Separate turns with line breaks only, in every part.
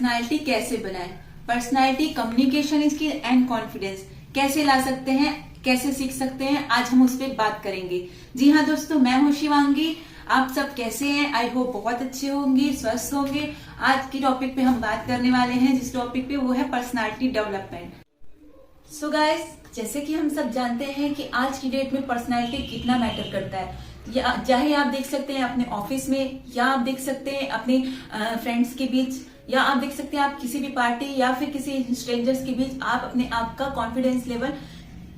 Personality कैसे बनाएं, personality, communication skill and confidence कैसे ला सकते हैं, कैसे सीख सकते हैं, आज हम उस पर बात करेंगे। जी हाँ दोस्तों, मैं हूँ शिवांगी। आप सब कैसे हैं? आई होप बहुत अच्छे होंगे, स्वस्थ होंगे। आज की टॉपिक पे हम बात करने वाले हैं, जिस टॉपिक पे वो है पर्सनालिटी डेवलपमेंट। सो गाइस, जैसे कि हम सब जानते हैं कि आज की डेट में पर्सनालिटी कितना मैटर करता है। या चाहे आप देख सकते हैं अपने ऑफिस में, या आप देख सकते हैं अपने फ्रेंड्स के बीच, या आप देख सकते हैं आप किसी भी पार्टी या फिर किसी स्ट्रेंजर्स के बीच आप अपने आप का कॉन्फिडेंस लेवल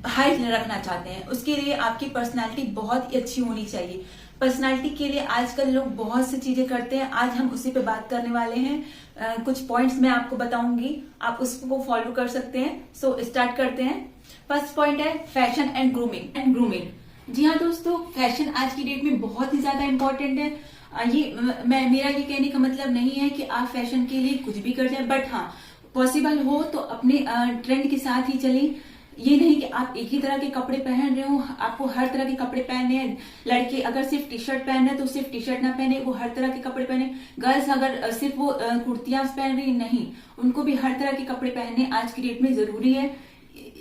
हाई रखना चाहते हैं। उसके लिए आपकी पर्सनालिटी बहुत ही अच्छी होनी चाहिए। पर्सनालिटी के लिए आजकल लोग बहुत सी चीजें करते हैं, आज हम उसी पे बात करने वाले हैं। कुछ पॉइंट्स मैं आपको बताऊंगी, आप उसको फॉलो कर सकते हैं। सो स्टार्ट करते हैं। फर्स्ट पॉइंट है फैशन एंड ग्रूमिंग। जी हाँ दोस्तों, फैशन आज की डेट में बहुत ही ज्यादा इंपॉर्टेंट है। मेरा ये कहने का मतलब नहीं है कि आप फैशन के लिए कुछ भी कर जाए, बट हाँ पॉसिबल हो तो अपने ट्रेंड के साथ ही चलें। ये नहीं कि आप एक ही तरह के कपड़े पहन रहे हो, आपको हर तरह के कपड़े पहनने हैं। लड़के अगर सिर्फ टी शर्ट पहन रहे तो सिर्फ टी शर्ट ना पहने, वो हर तरह के कपड़े पहने। गर्ल्स अगर सिर्फ वो कुर्तियां पहन रही, नहीं, उनको भी हर तरह के कपड़े पहनने आज की डेट में जरूरी है।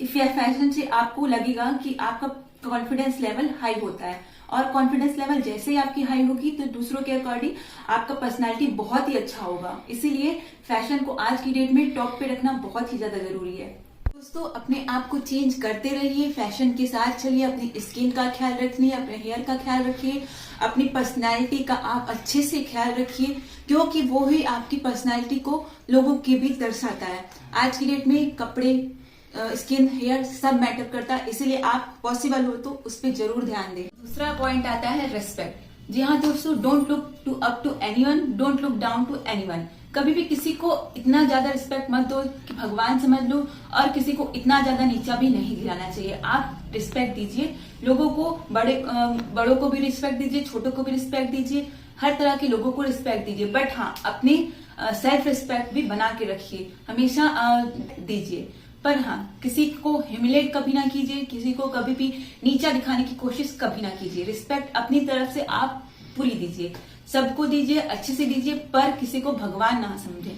फैशन से आपको लगेगा कि आपका कॉन्फिडेंस लेवल हाई होता है, और कॉन्फिडेंस लेवल जैसे ही आपकी हाई होगी तो दूसरों के अकॉर्डिंग आपका पर्सनालिटी बहुत ही अच्छा होगा। इसीलिए फैशन को आज की डेट में टॉप पे रखना बहुत ही ज्यादा जरूरी है। दोस्तों, अपने आप को चेंज करते रहिए, फैशन के साथ चलिए, अपनी स्किन का ख्याल रखिए, अपने हेयर का ख्याल रखिए, अपनी पर्सनैलिटी का आप अच्छे से ख्याल रखिए, क्योंकि वो ही आपकी पर्सनैलिटी को लोगों के बीच दर्शाता है। आज की डेट में कपड़े, स्किन, हेयर सब मैटर करता है, इसीलिए आप पॉसिबल हो तो उस पर जरूर ध्यान दें। दूसरा पॉइंट आता है रेस्पेक्ट। जी हाँ दोस्तों, don't look to up to anyone, don't look down to anyone. कभी भी किसी को इतना ज्यादा रिस्पेक्ट मत दो कि भगवान समझ लो, और किसी को इतना ज्यादा नीचा भी नहीं गिराना चाहिए। आप रिस्पेक्ट दीजिए लोगों को, बड़ों को भी रिस्पेक्ट दीजिए, छोटों को भी रिस्पेक्ट दीजिए, हर तरह के लोगों को रिस्पेक्ट दीजिए, बट हाँ अपनी सेल्फ रिस्पेक्ट भी बना के रखिए, हमेशा दीजिए। पर हाँ, किसी को ह्यूमिलेट कभी ना कीजिए, किसी को कभी भी नीचा दिखाने की कोशिश कभी ना कीजिए। रिस्पेक्ट अपनी तरफ से आप पूरी दीजिए, सबको दीजिए, अच्छे से दीजिए, पर किसी को भगवान ना समझे।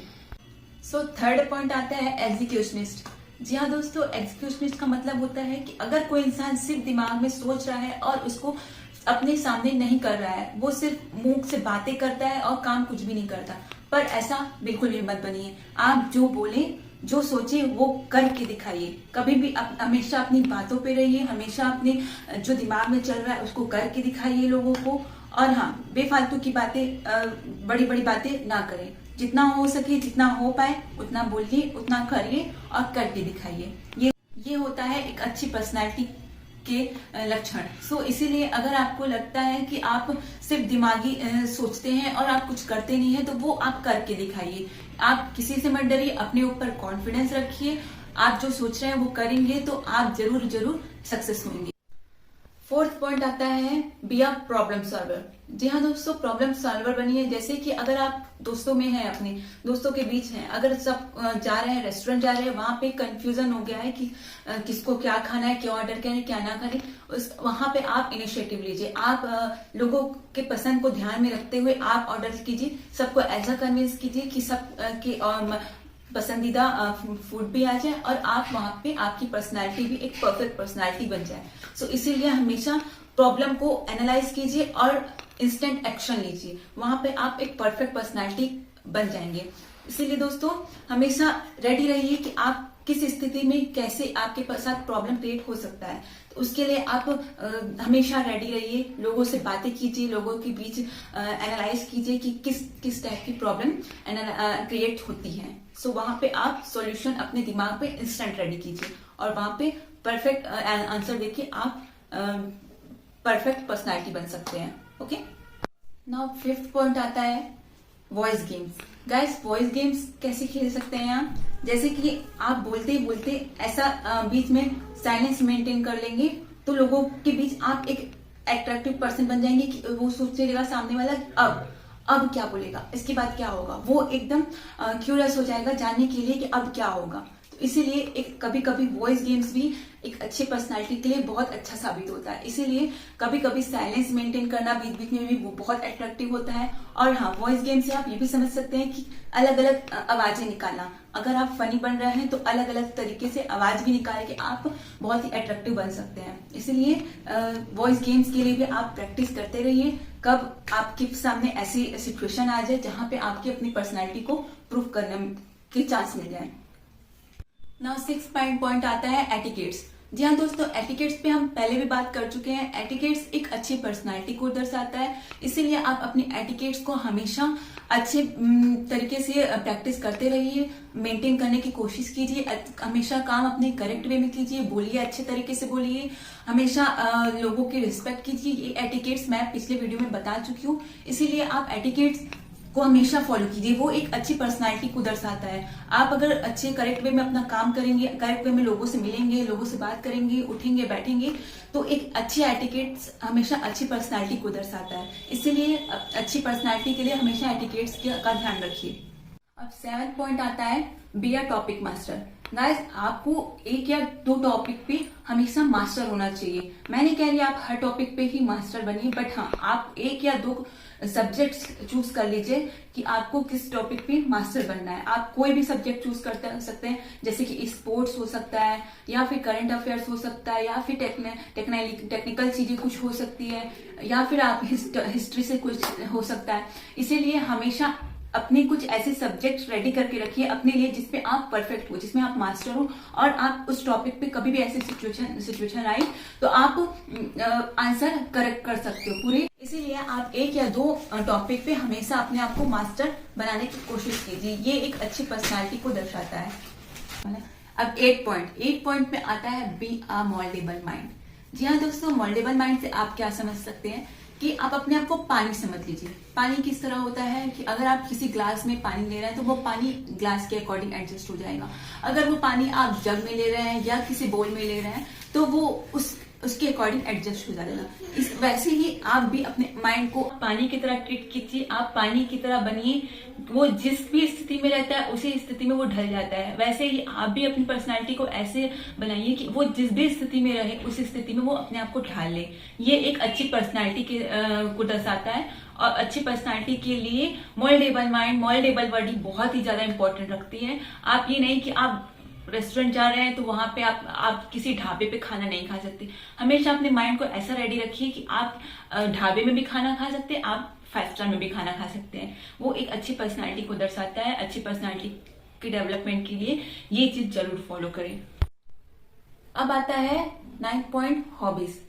सो थर्ड पॉइंट आता है एग्जीक्यूशनिस्ट। जी हाँ दोस्तों, एग्जीक्यूशनिस्ट का मतलब होता है कि अगर कोई इंसान सिर्फ दिमाग में सोच रहा है और उसको अपने सामने नहीं कर रहा है, वो सिर्फ मुंह से बातें करता है और काम कुछ भी नहीं करता, पर ऐसा बिल्कुल भी मत बनिए। आप जो बोले, जो सोचे वो करके दिखाइए। कभी भी हमेशा अपनी बातों पे रहिए, हमेशा अपने जो दिमाग में चल रहा है उसको करके दिखाइए लोगों को। और हाँ, बेफालतू की बातें, बड़ी बड़ी बातें ना करें। जितना हो सके, जितना हो पाए उतना बोलिए, उतना करिए और करके दिखाइए। ये होता है एक अच्छी पर्सनैलिटी के लक्षण। सो इसीलिए अगर आपको लगता है कि आप सिर्फ दिमागी सोचते हैं और आप कुछ करते नहीं है, तो वो आप करके दिखाइए। आप किसी से मत डरिए, अपने ऊपर कॉन्फिडेंस रखिए। आप जो सोच रहे हैं वो करेंगे तो आप जरूर जरूर सक्सेस होंगे। फोर्थ पॉइंट आता है बी अ प्रॉब्लम सॉल्वर। जी हाँ दोस्तों, प्रॉब्लम सॉल्वर बनिए। जैसे कि अगर आप दोस्तों में हैं, अपने दोस्तों के बीच हैं, अगर सब जा रहे हैं, रेस्टोरेंट जा रहे हैं, वहां पे कंफ्यूजन हो गया है कि किसको क्या खाना है, क्या ऑर्डर करें, क्या ना करें, वहां पे आप इनिशिएटिव लीजिए। आप लोगों के पसंद को ध्यान में रखते हुए आप ऑर्डर कीजिए, सबको ऐसा कन्विंस कीजिए कि सब के पसंदीदा फूड भी आ जाए और आप वहां पे आपकी पर्सनालिटी भी एक परफेक्ट पर्सनालिटी बन जाए। सो इसीलिए हमेशा प्रॉब्लम को एनालाइज कीजिए और इंस्टेंट एक्शन लीजिए, वहां पे आप एक परफेक्ट पर्सनालिटी बन जाएंगे। इसीलिए दोस्तों, हमेशा रेडी रहिए कि आप किस स्थिति में कैसे आपके साथ प्रॉब्लम क्रिएट हो सकता है। तो उसके लिए आप हमेशा रेडी रहिए, लोगों से बातें कीजिए, लोगों के बीच एनालाइज कीजिए कि किस टाइप की प्रॉब्लम क्रिएट होती है। सो वहां पे आप सॉल्यूशन अपने दिमाग पे इंस्टेंट रेडी कीजिए और वहां पे परफेक्ट आंसर देके आप परफेक्ट पर्सनालिटी बन सकते हैं। ओके, नाउ फिफ्थ पॉइंट आता है voice games. Guys, voice games कैसे खेल सकते हैं आप? जैसे कि आप बोलते बोलते ऐसा बीच में साइलेंस मेंटेन कर लेंगे तो लोगों के बीच आप एक अट्रैक्टिव पर्सन बन जाएंगे कि वो सोचेगा सामने वाला अब क्या बोलेगा, इसके बाद क्या होगा, वो एकदम क्यूरियस हो जाएगा जानने के लिए कि अब क्या होगा। तो इसीलिए एक कभी कभी वॉइस गेम्स भी एक अच्छी पर्सनालिटी के लिए बहुत अच्छा साबित होता है। इसीलिए कभी कभी साइलेंस मेंटेन करना बीच बीच में भी वो बहुत अट्रैक्टिव होता है। और हाँ, वॉइस गेम से आप ये भी समझ सकते हैं कि अलग अलग आवाजें निकालना, अगर आप फनी बन रहे हैं तो अलग अलग तरीके से आवाज भी निकाल के आप बहुत ही अट्रैक्टिव बन सकते हैं। इसलिए वॉइस गेम्स के लिए भी आप प्रैक्टिस करते रहिए, कब आपके सामने ऐसी सिचुएशन आ जाए जहां पे आपकी अपनी पर्सनैलिटी को प्रूव करने के चांस मिल जाए। नाउ 6 पॉइंट आता है एटिकेट्स। जी हाँ दोस्तों, एटिकेट्स पे हम पहले भी बात कर चुके हैं। एटिकेट्स एक अच्छी पर्सनालिटी को दर्शाता है, इसीलिए आप अपनी एटिकेट्स को हमेशा अच्छे तरीके से प्रैक्टिस करते रहिए, मेंटेन करने की कोशिश कीजिए। हमेशा काम अपने करेक्ट वे में कीजिए, बोलिए अच्छे तरीके से बोलिए, हमेशा लोगों की रिस्पेक्ट कीजिए। ये एटिकेट्स मैं पिछले वीडियो में बता चुकी हूँ, इसीलिए आप एटिकेट्स को हमेशा फॉलो कीजिए, वो एक अच्छी पर्सनालिटी को दर्शाता है। आप अगर अच्छे करेक्ट वे में अपना काम करेंगे, करेक्ट वे में लोगों से मिलेंगे, लोगों से बात करेंगे, उठेंगे बैठेंगे, तो एक अच्छी एटिकेट्स हमेशा अच्छी पर्सनालिटी को दर्शाता है। इसीलिए अच्छी पर्सनालिटी के लिए हमेशा एटिकेट्स का ध्यान रखिए। अब 7 पॉइंट आता है be a topic master. Guys, आपको एक या दो टॉपिक पे हमेशा मास्टर होना चाहिए। मैं नहीं कह रही आप हर टॉपिक पे ही मास्टर बनिए, बट हाँ, आप एक या दो सब्जेक्ट्स चूज कर लीजिए कि आपको किस टॉपिक पे मास्टर बनना है। आप कोई भी सब्जेक्ट चूज कर सकते हैं, जैसे कि स्पोर्ट्स हो सकता है, या फिर करंट अफेयर्स हो सकता है, या फिर टेक्निकल चीजें कुछ हो सकती है, या फिर आप हिस्ट्री से कुछ हो सकता है। इसीलिए हमेशा अपने कुछ ऐसे सब्जेक्ट रेडी करके रखिए अपने लिए जिसपे आप परफेक्ट हो, जिसमें आप मास्टर हो, और आप उस टॉपिक पे कभी भी ऐसी सिचुएशन आई तो आप आंसर करेक्ट कर सकते हो पूरे। इसीलिए आप एक या दो टॉपिक पे हमेशा अपने आप को मास्टर बनाने की कोशिश कीजिए, ये एक अच्छी पर्सनालिटी को दर्शाता है। अब 8 पॉइंट में आता है बी अ मोल्डेबल माइंड। जी हाँ दोस्तों, मोल्डेबल माइंड से आप क्या समझ सकते हैं कि आप अपने आप को पानी समझ लीजिए। पानी किस तरह होता है कि अगर आप किसी ग्लास में पानी ले रहे हैं तो वो पानी ग्लास के अकॉर्डिंग एडजस्ट हो जाएगा। अगर वो पानी आप जग में ले रहे हैं या किसी बोल में ले रहे हैं तो वो उसके अकॉर्डिंग एडजस्ट हो जाएगा। वैसे ही आप भी अपने माइंड को पानी की तरह ट्रीट कीजिए, आप पानी की तरह बनिए। वो जिस भी स्थिति में रहता है उसी स्थिति में वो ढल जाता है। वैसे ही आप भी अपनी पर्सनालिटी को ऐसे बनाइए कि वो जिस भी स्थिति में रहे उस स्थिति में वो अपने आप को ढाल ले। ये एक अच्छी पर्सनालिटी को दर्शाता है। और अच्छी पर्सनालिटी के लिए मोल्डेबल माइंड, मोल्डेबल बॉडी बहुत ही ज्यादा इंपॉर्टेंट रखती है। आप ये नहीं कि आप रेस्टोरेंट जा रहे हैं तो वहां पे आप किसी ढाबे पे खाना नहीं खा सकते। हमेशा अपने माइंड को ऐसा रेडी रखिए कि आप ढाबे में भी खाना खा सकते हैं, आप 5 स्टार में भी खाना खा सकते हैं। वो एक अच्छी पर्सनालिटी को दर्शाता है। अच्छी पर्सनालिटी की डेवलपमेंट के लिए ये चीज जरूर फॉलो करें। अब आता है 9 पॉइंट हॉबीज।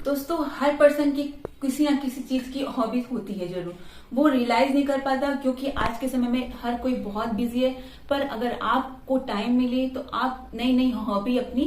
दोस्तों, हर पर्सन की किसी ना किसी चीज की हॉबीज होती है जरूर, वो रियलाइज नहीं कर पाता क्योंकि आज के समय में हर कोई बहुत बिजी है। पर अगर आपको टाइम मिले तो आप नई नई हॉबी अपनी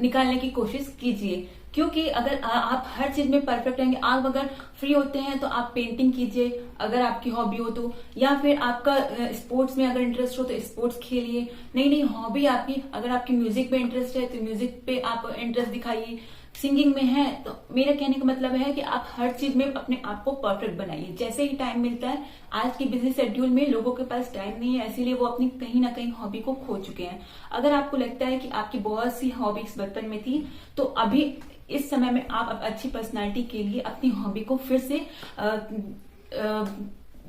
निकालने की कोशिश कीजिए, क्योंकि अगर आप हर चीज में परफेक्ट रहेंगे। आप अगर फ्री होते हैं तो आप पेंटिंग कीजिए अगर आपकी हॉबी हो तो, या फिर आपका स्पोर्ट्स में अगर इंटरेस्ट हो तो स्पोर्ट्स खेलिए। नई नई हॉबी आपकी, अगर आपकी म्यूजिक पे इंटरेस्ट है तो म्यूजिक पे आप इंटरेस्ट दिखाइए। सिंगिंग में है तो मेरा कहने का मतलब है कि आप हर चीज में अपने आप को परफेक्ट बनाइए जैसे ही टाइम मिलता है। आज की बिजी शेड्यूल में लोगों के पास टाइम नहीं है, इसीलिए वो अपनी कहीं ना कहीं हॉबी को खो चुके हैं। अगर आपको लगता है कि आपकी बहुत सी हॉबीज बचपन में थी तो अभी इस समय में आप अच्छी पर्सनालिटी के लिए अपनी हॉबी को फिर से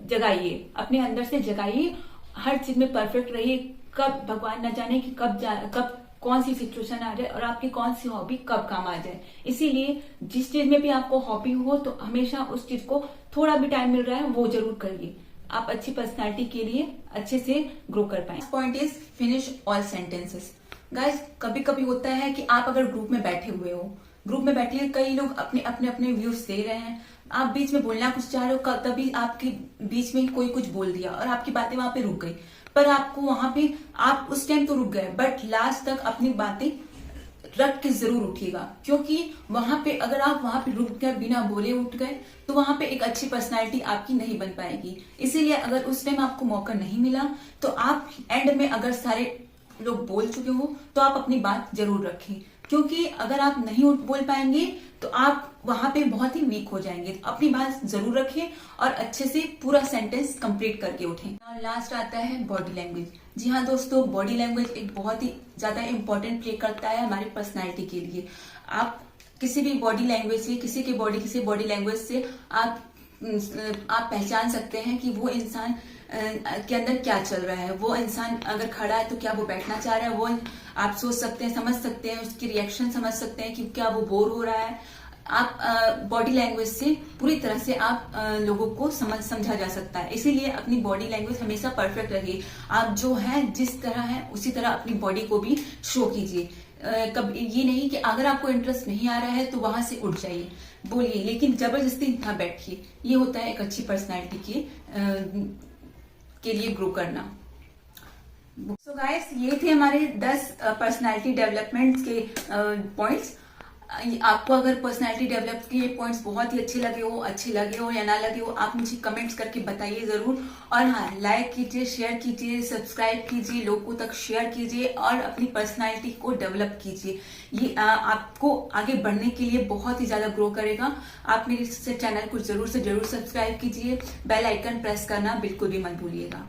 जगाइए, अपने अंदर से जगाइए। हर चीज में परफेक्ट रहिए। कब भगवान न जाने कि कब कौन सी सिचुएशन आ जाए और आपकी कौन सी हॉबी कब काम आ जाए। इसीलिए जिस चीज में भी आपको हॉबी हो तो हमेशा उस चीज को थोड़ा भी टाइम मिल रहा है वो जरूर करिए, आप अच्छी पर्सनालिटी के लिए अच्छे से ग्रो कर पाए। Point is finish all sentences. Guys, कभी कभी होता है कि आप अगर ग्रुप में बैठे हुए हो, ग्रुप में बैठे हैं, कई लोग अपने अपने अपने व्यूज दे रहे हैं, आप बीच में बोलना कुछ चाह रहे हो, तभी आपके बीच में कोई कुछ बोल दिया और आपकी बातें वहां पे रुक गई। पर आपको वहां पे आप उस टाइम तो रुक गए, बट लास्ट तक अपनी बातें रख के जरूर उठिएगा, क्योंकि वहां पे अगर आप वहां पे रुक गए, बिना बोले उठ गए, तो वहां पे एक अच्छी पर्सनालिटी आपकी नहीं बन पाएगी। इसीलिए अगर उस टाइम आपको मौका नहीं मिला तो आप एंड में अगर सारे लोग बोल चुके हो तो आप अपनी बात जरूर रखें, क्योंकि अगर आप नहीं बोल पाएंगे तो आप वहां पे बहुत ही वीक हो जाएंगे। तो अपनी बात जरूर रखें और अच्छे से पूरा सेंटेंस कंप्लीट करके उठें। और लास्ट आता है बॉडी लैंग्वेज। जी हाँ दोस्तों, बॉडी लैंग्वेज एक बहुत ही ज्यादा इंपॉर्टेंट प्ले करता है हमारी पर्सनैलिटी के लिए। आप किसी भी बॉडी लैंग्वेज से, किसी बॉडी लैंग्वेज से आप पहचान सकते हैं कि वो इंसान के अंदर क्या चल रहा है। वो इंसान अगर खड़ा है तो क्या वो बैठना चाह रहा है, वो आप सोच सकते हैं, समझ सकते हैं, उसकी रिएक्शन समझ सकते हैं कि क्या वो बोर हो रहा है। आप बॉडी लैंग्वेज से पूरी तरह से आप लोगों को समझा जा सकता है। इसीलिए अपनी बॉडी लैंग्वेज हमेशा परफेक्ट रखिए। आप जो है जिस तरह है उसी तरह अपनी बॉडी को भी शो कीजिए। कब ये नहीं कि अगर आपको इंटरेस्ट नहीं आ रहा है तो वहां से उठ जाइए, बोलिए, लेकिन जबरदस्ती ना बैठिए। ये होता है एक अच्छी पर्सनैलिटी के लिए ग्रो करना। सो गाइस, ये थे हमारे 10 पर्सनैलिटी डेवलपमेंट के पॉइंट्स। आपको अगर पर्सनैलिटी डेवलप के पॉइंट्स बहुत ही अच्छे लगे हो या ना लगे हो, आप मुझे कमेंट्स करके बताइए जरूर। और हाँ, लाइक कीजिए, शेयर कीजिए, सब्सक्राइब कीजिए, लोगों तक शेयर कीजिए और अपनी पर्सनैलिटी को डेवलप कीजिए। ये आपको आगे बढ़ने के लिए बहुत ही ज्यादा ग्रो करेगा। आप मेरे चैनल को जरूर से जरूर सब्सक्राइब कीजिए, बेल आइकन प्रेस करना बिल्कुल भी मत भूलिएगा।